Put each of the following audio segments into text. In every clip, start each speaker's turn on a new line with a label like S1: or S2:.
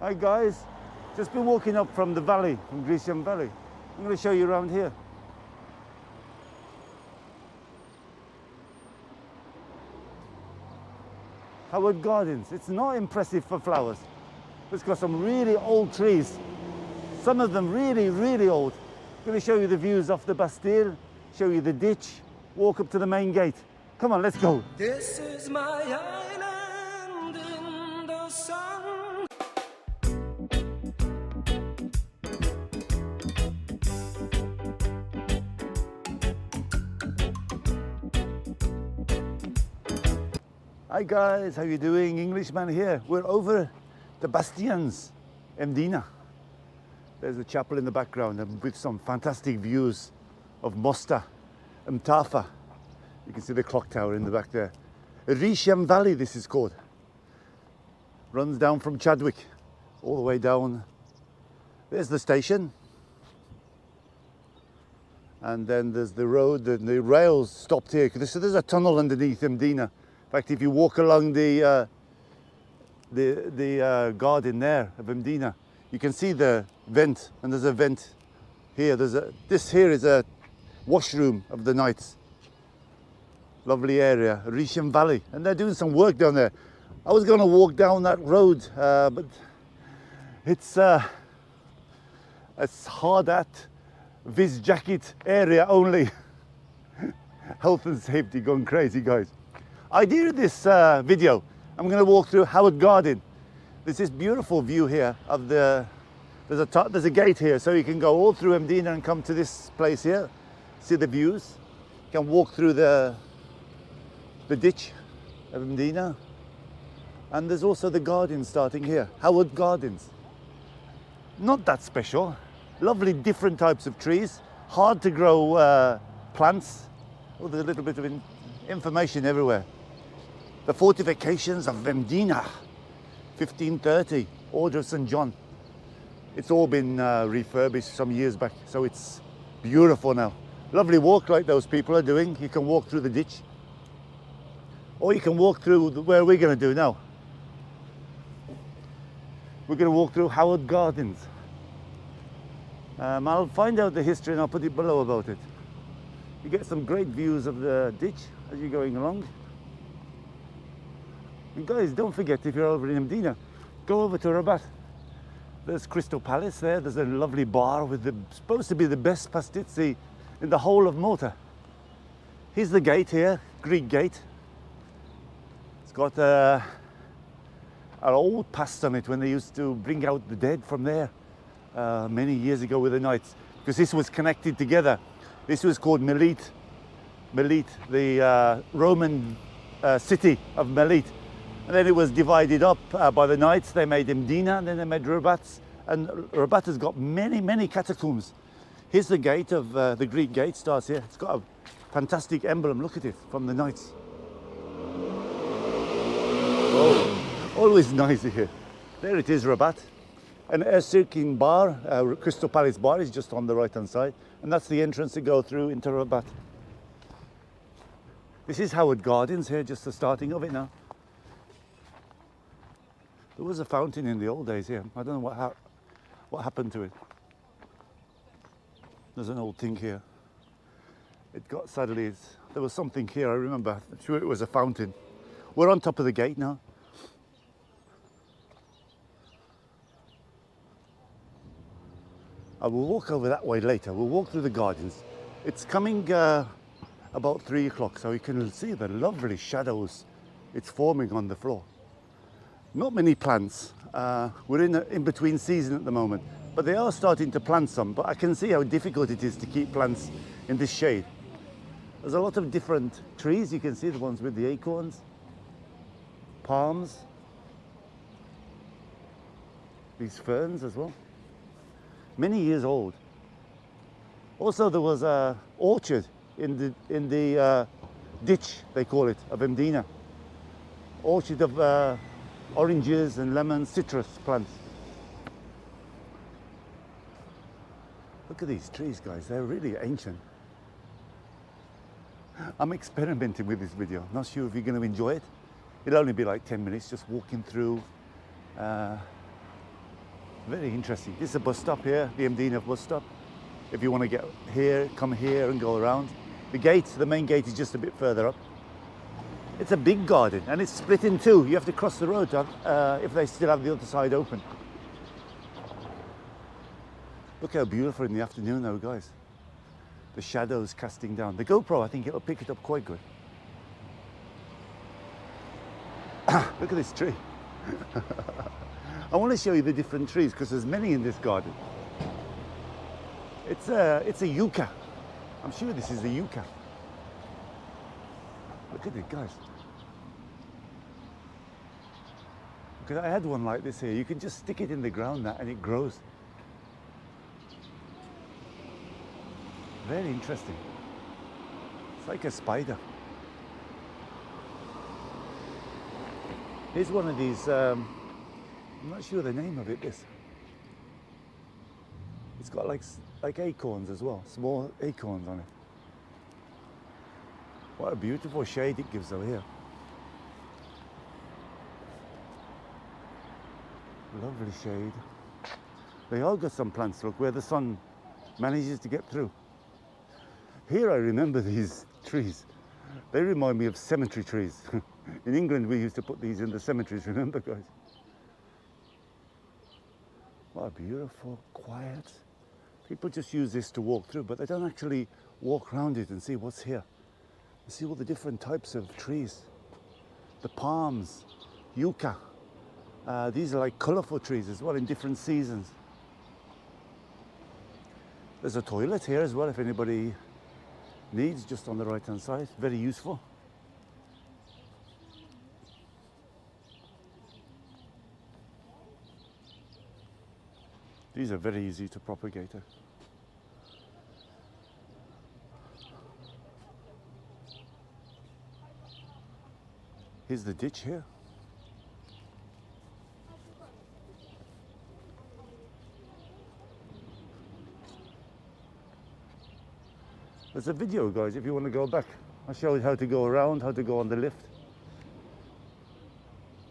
S1: Hi guys, just been walking up from the valley, from Grecian Valley. I'm going to show you around here. Howard Gardens. It's not impressive for flowers. It's got some really old trees. Some of them really, really old. I'm going to show you the views off the Bastion, show you the ditch, walk up to the main gate. Come on, let's go.
S2: This is my island in the sun.
S1: Hi guys, how you doing? Englishman here. We're over the Bastions, Mdina. There's a chapel in the background and with some fantastic views of Mosta and Tafa. You can see the clock tower in the back there. Grecian Valley, this is called. Runs down from Chadwick all the way down. There's the station. And then there's the road, and the rails stopped here. So there's a tunnel underneath Mdina. In fact, if you walk along the garden there of Mdina, you can see the vent, and there's a vent here. This here is a washroom of the nights. Lovely area, Grecian Valley, and they're doing some work down there. I was going to walk down that road, but it's hard at Viz jacket area only. Health and safety gone crazy, guys. Idea of this video, I'm going to walk through Howard Garden. There's this beautiful view here of there's a gate here, so you can go all through Mdina and come to this place here. See the views. You can walk through the ditch of Mdina. And there's also the garden starting here, Howard Gardens. Not that special. Lovely different types of trees. Hard to grow plants. Oh, there's a little bit of information everywhere. The fortifications of Mdina, 1530, Order of St. John. It's all been refurbished some years back, so it's beautiful now. Lovely walk like those people are doing. You can walk through the ditch. Or you can walk through where we're going to do now. We're going to walk through Howard Gardens. I'll find out the history and I'll put it below about it. You get some great views of the ditch as you're going along. And guys, don't forget, if you're over in Mdina, go over to Rabat. There's Crystal Palace there. There's a lovely bar with supposed to be the best pastizzi in the whole of Malta. Here's the gate here, Greek gate. It's got an old past on it when they used to bring out the dead from there many years ago with the knights, because this was connected together. This was called Melite, the Roman city of Melite. And then it was divided up by the knights. They made Mdina, and then they made Rabat. And Rabat has got many, many catacombs. Here's the gate of the Greek gate, starts here. It's got a fantastic emblem, look at it, from the knights. Oh, always noisy here. There it is, Rabat. An Ercirkin bar, Crystal Palace bar, is just on the right-hand side. And that's the entrance to go through into Rabat. This is Howard Gardens here, just the starting of it now. There was a fountain in the old days here. I don't know what happened to it. There's an old thing here. It got sadly, there was something here, I remember. I'm sure it was a fountain. We're on top of the gate now. I will walk over that way later. We'll walk through the gardens. It's coming about 3 o'clock, so you can see the lovely shadows it's forming on the floor. Not many plants. We're in between season at the moment, but they are starting to plant some. But I can see how difficult it is to keep plants in this shade. There's a lot of different trees. You can see the ones with the acorns, palms, these ferns as well. Many years old. Also, there was an orchard in the ditch, they call it, of Mdina. Orchard of oranges and lemons, citrus plants. Look at these trees, guys. They're really ancient. I'm experimenting with this video. Not sure if you're going to enjoy it. It'll only be like 10 minutes, just walking through Very interesting. This is a bus stop here, the Mdina bus stop. If you want to get here, come here and go around. The gate, the main gate is just a bit further up. It's a big garden and it's split in two. You have to cross the road if they still have the other side open. Look how beautiful in the afternoon though, guys. The shadows casting down. The GoPro, I think it'll pick it up quite good. Look at this tree. I want to show you the different trees because there's many in this garden. It's a yucca. I'm sure this is a yucca. Look at it, guys. Because I had one like this here. You can just stick it in the ground now and it grows. Very interesting. It's like a spider. Here's one of these, I'm not sure the name of it, this. It's got like acorns as well, small acorns on it. What a beautiful shade it gives over here. Lovely shade. They all got some plants, look, where the sun manages to get through. Here I remember these trees. They remind me of cemetery trees. In England we used to put these in the cemeteries, remember guys? What a beautiful, quiet. People just use this to walk through, but they don't actually walk around it and see what's here. You see all the different types of trees. The palms, yucca. These are like colourful trees as well in different seasons. There's a toilet here as well if anybody needs, just on the right hand side. Very useful. These are very easy to propagate. Here's the ditch here. There's a video, guys, if you want to go back. I showed how to go around, how to go on the lift.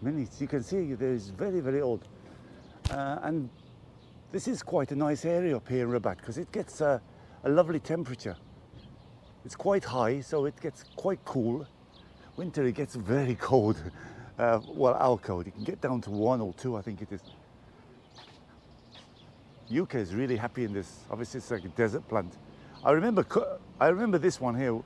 S1: Minutes, you can see there's very, very old. And this is quite a nice area up here in Rabat because it gets a lovely temperature. It's quite high, so it gets quite cool. Winter, it gets very cold. Well, our cold, it can get down to 1 or 2, I think it is. UK is really happy in this. Obviously, it's like a desert plant. I remember this one here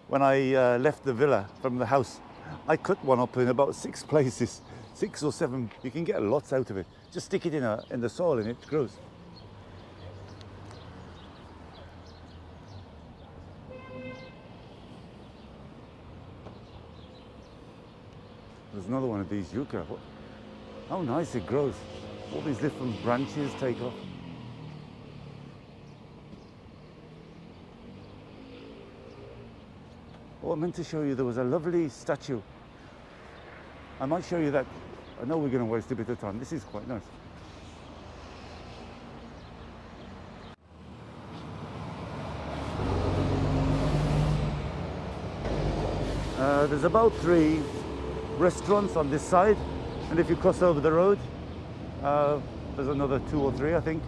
S1: when I left the villa from the house. I cut one up in about 6 places, 6 or 7. You can get lots out of it. Just stick it in the soil and it grows. There's another one of these yucca. How nice it grows. All these different branches take off. Oh, I meant to show you, there was a lovely statue. I might show you that. I know we're going to waste a bit of time. This is quite nice. There's about 3 restaurants on this side, and if you cross over the road, there's another 2 or 3, I think.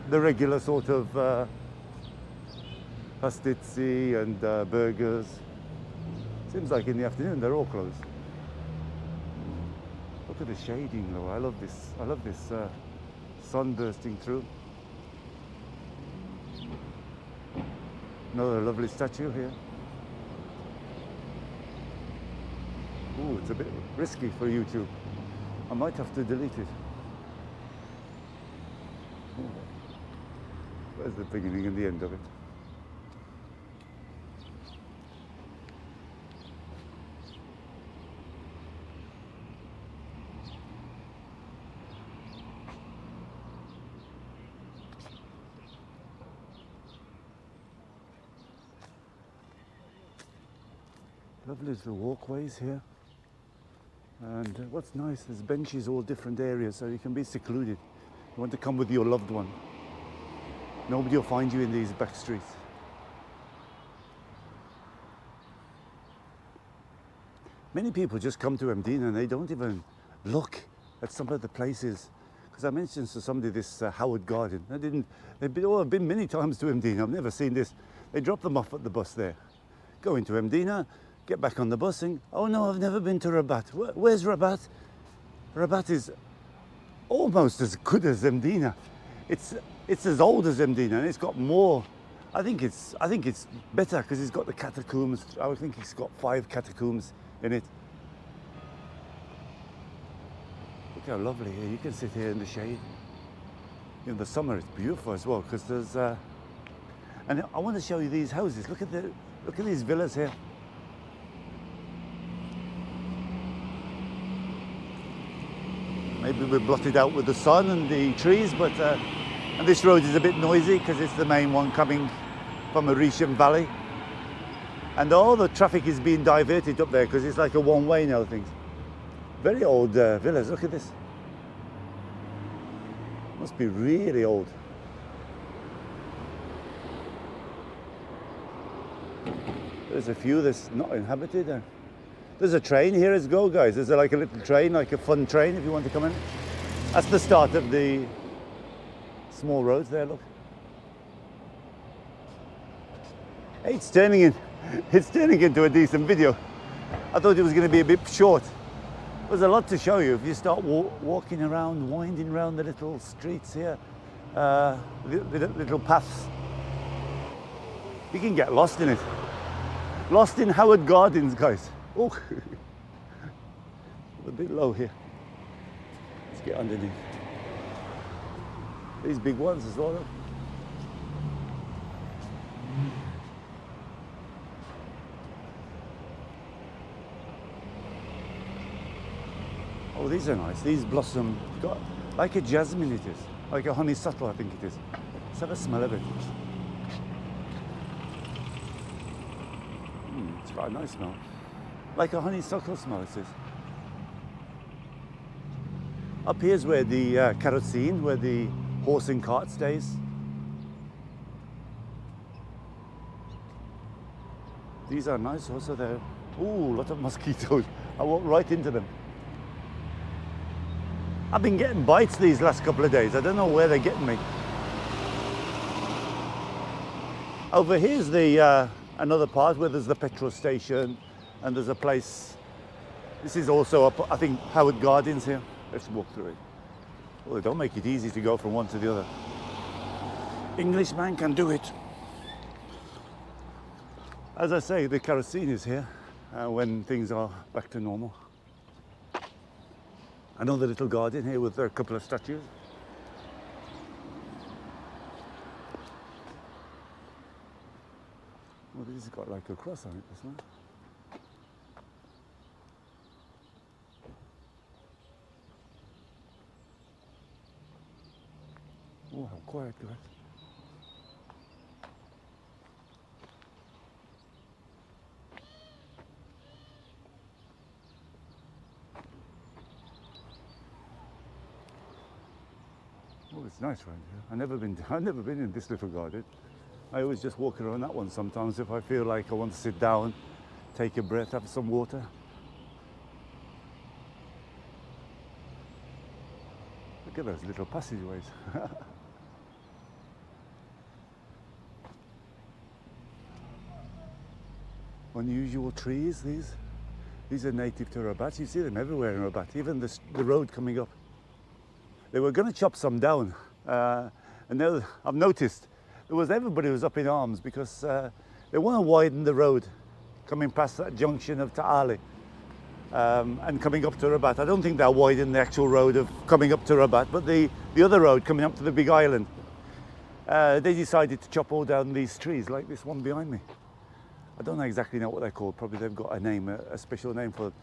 S1: The regular sort of pastizzi and burgers. Seems like in the afternoon they're all closed. Look at the shading though. I love this sun bursting through. Another lovely statue here. Ooh, it's a bit risky for YouTube. I might have to delete it. Ooh. Where's the beginning and the end of it? Lovely little walkways here. And what's nice, there's benches all different areas so you can be secluded. You want to come with your loved one. Nobody will find you in these back streets. Many people just come to Mdina and they don't even look at some of the places because I mentioned to somebody this Howard Garden. I've been many times to Mdina. I've never seen this. They drop them off at the bus there, go into Mdina, get back on the bus and, oh no, I've never been to Rabat. Where's Rabat? Rabat is almost as good as Mdina. It's as old as Mdina, and it's got more. I think it's better because it's got the catacombs. I think it's got 5 catacombs in it. Look how lovely here. You can sit here in the shade. In the summer it's beautiful as well because there's and I want to show you these houses. Look at these villas here. Maybe we're blotted out with the sun and the trees, but and this road is a bit noisy because it's the main one coming from Mauritian Valley. And all the traffic is being diverted up there because it's like a one-way now, things. Very old villas, look at this. Must be really old. There's a few that's not inhabited. There's a train here as go, guys. There's like a little train, like a fun train if you want to come in. That's the start of the small roads there, look. Hey, it's turning into a decent video. I thought it was going to be a bit short. There's a lot to show you if you start walking around, winding around the little streets here, the little paths. You can get lost in it. Lost in Howard Gardens, guys. Oh, a bit low here. Let's get underneath. These big ones as well. Look. Oh, these are nice. These blossom, got like a jasmine it is. Like a honeysuckle, I think it is. Let's have a smell of it. It's got a nice smell. Like a honeysuckle smell, it is. Up here's where the kerosene, where the horse and cart stays. These are nice also. They're, ooh, a lot of mosquitoes. I walked right into them. I've been getting bites these last couple of days. I don't know where they're getting me. Over here's the another part where there's the petrol station and there's a place. This is also up, I think, Howard Gardens here. Let's walk through it. Well, they don't make it easy to go from one to the other. Englishman can do it. As I say, the kerosene is here when things are back to normal. Another little garden here with a couple of statues. Well, this has got like a cross on it, this one. Oh, how quiet, guys. Oh, it's nice around here. I've never been in this little garden. I always just walk around that one sometimes if I feel like I want to sit down, take a breath, have some water. Look at those little passageways. Unusual trees, these. These are native to Rabat. You see them everywhere in Rabat, even the road coming up. They were going to chop some down, and now I've noticed everybody was up in arms because they want to widen the road coming past that junction of Ta'ali and coming up to Rabat. I don't think they'll widen the actual road of coming up to Rabat, but the other road coming up to the big island. They decided to chop all down these trees like this one behind me. I don't exactly know what they're called. Probably they've got a name, a special name for them.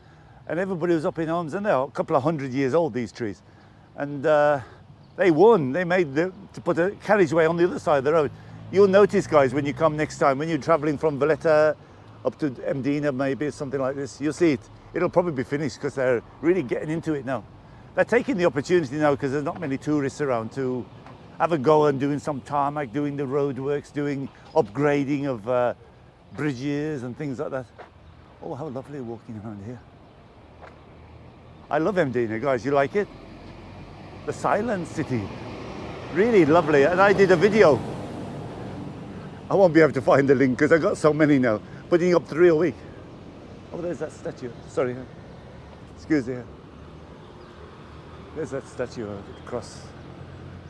S1: And everybody was up in arms, and they're a couple of 100 years old, these trees. And they won. They made to put a carriageway on the other side of the road. You'll notice, guys, when you come next time, when you're traveling from Valletta up to Mdina, maybe something like this, you'll see it. It'll probably be finished because they're really getting into it now. They're taking the opportunity now because there's not many tourists around to have a go and doing some tarmac, doing the roadworks, doing upgrading of bridges and things like that. Oh, how lovely walking around here. I love Mdina, guys. You like it? the silent city. Really lovely. And I did a video. I won't be able to find the link because I got so many now. Putting up 3 a week. Oh, there's that statue. Sorry. Excuse me. There's that statue of the cross.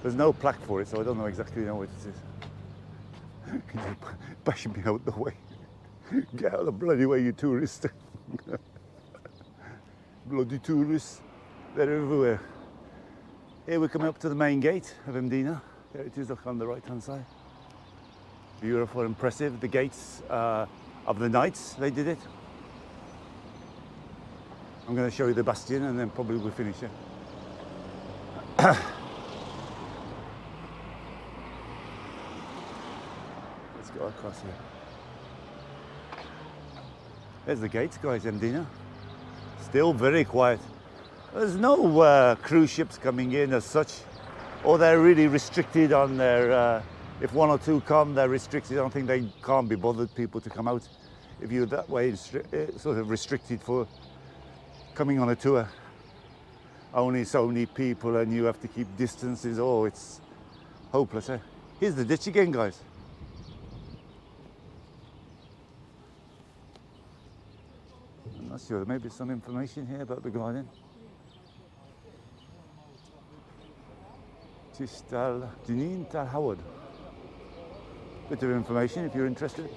S1: There's no plaque for it, so I don't know exactly what it is. Can you bash me out the way? Get out of the bloody way, you tourist. Bloody tourists. They're everywhere. Here we're coming up to the main gate of Mdina. There it is, look on the right hand side. Beautiful, impressive. The gates of the knights, they did it. I'm going to show you the Bastion and then probably we'll finish it. Let's go across here. There's the gates, guys, Mdina. Still very quiet. There's no cruise ships coming in as such, or they're really restricted on their, if 1 or 2 come, they're restricted. I don't think they can't be bothered people to come out. If you're that way, sort of restricted for coming on a tour. Only so many people and you have to keep distances. Oh, it's hopeless, eh? Here's the ditch again, guys. I'm not sure, maybe some information here about the garden. Untitled Howard. Bit of information if you're interested.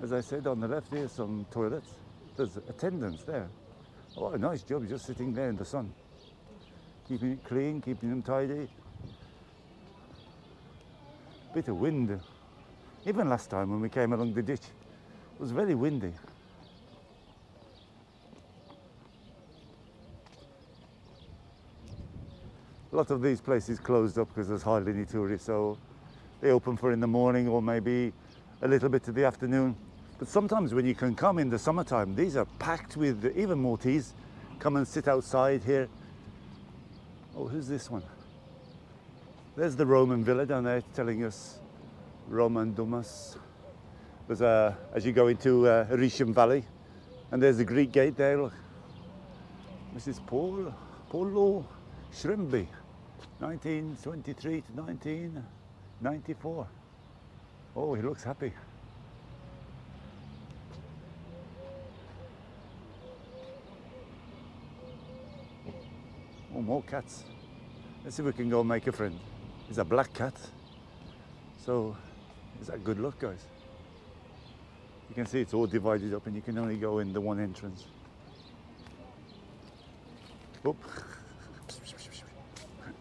S1: As I said, on the left here's some toilets. There's attendants there. Oh, a nice job just sitting there in the sun. Keeping it clean, keeping them tidy. Bit of wind. Even last time when we came along the ditch, it was very windy. A lot of these places closed up because there's hardly any tourists, so they open for in the morning or maybe a little bit of the afternoon. But sometimes when you can come in the summertime, these are packed with even Maltese. Come and sit outside here. Oh, who's this one? There's the Roman villa down there telling us Roman Domus. There's as you go into Risham Valley, and there's the Greek gate there. Look, this is Paulo Shrimby, 1923 to 1994. Oh, he looks happy. Oh, more cats. Let's see if we can go and make a friend. It's a black cat. So, is that good luck, guys? You can see it's all divided up and you can only go in the one entrance. Oop.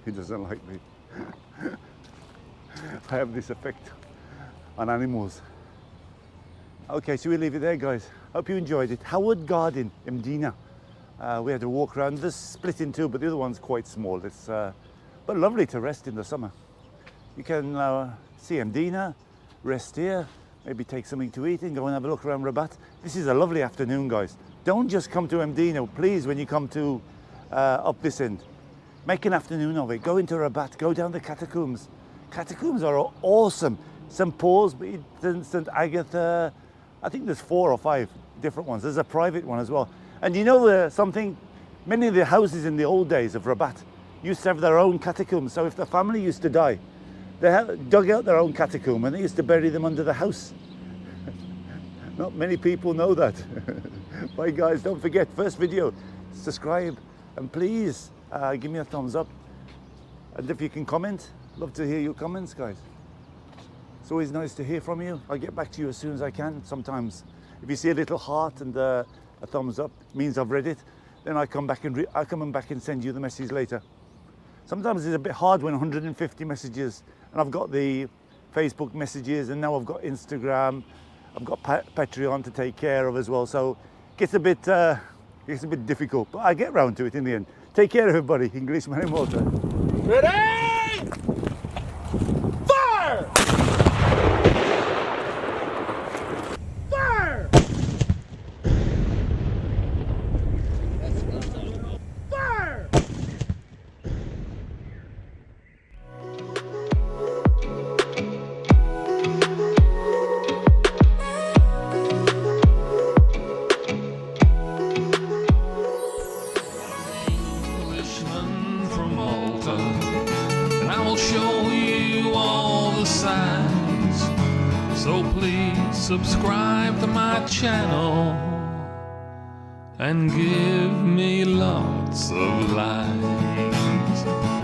S1: He doesn't like me. I have this effect on animals. Okay, so we leave it there, guys. Hope you enjoyed it. Howard Garden, Mdina. We had to walk around. This split in two, but the other one's quite small. It's but lovely to rest in the summer. You can see Mdina, rest here, maybe take something to eat and go and have a look around Rabat. This is a lovely afternoon, guys. Don't just come to Mdina, please, when you come to up this end. Make an afternoon of it. Go into Rabat, go down the catacombs. Catacombs are awesome. St. Paul's, St. Agatha, I think there's 4 or 5 different ones. There's a private one as well. And you know something? Many of the houses in the old days of Rabat used to have their own catacombs. So if the family used to die, they dug out their own catacomb and they used to bury them under the house. Not many people know that. Bye guys, don't forget, first video, subscribe, and please give me a thumbs up. And if you can comment, love to hear your comments, guys. It's always nice to hear from you. I'll get back to you as soon as I can. Sometimes if you see a little heart and a thumbs up, it means I've read it. Then I come back and send you the message later. Sometimes it's a bit hard when 150 messages, and I've got the Facebook messages, and now I've got Instagram, I've got Patreon to take care of as well. So it gets a bit difficult, but I get round to it in the end. Take care, everybody. Englishman in Malta.
S2: Ready? Fire! Fire! Fire!
S3: show you all the signs. So please subscribe to my channel and give me lots of likes.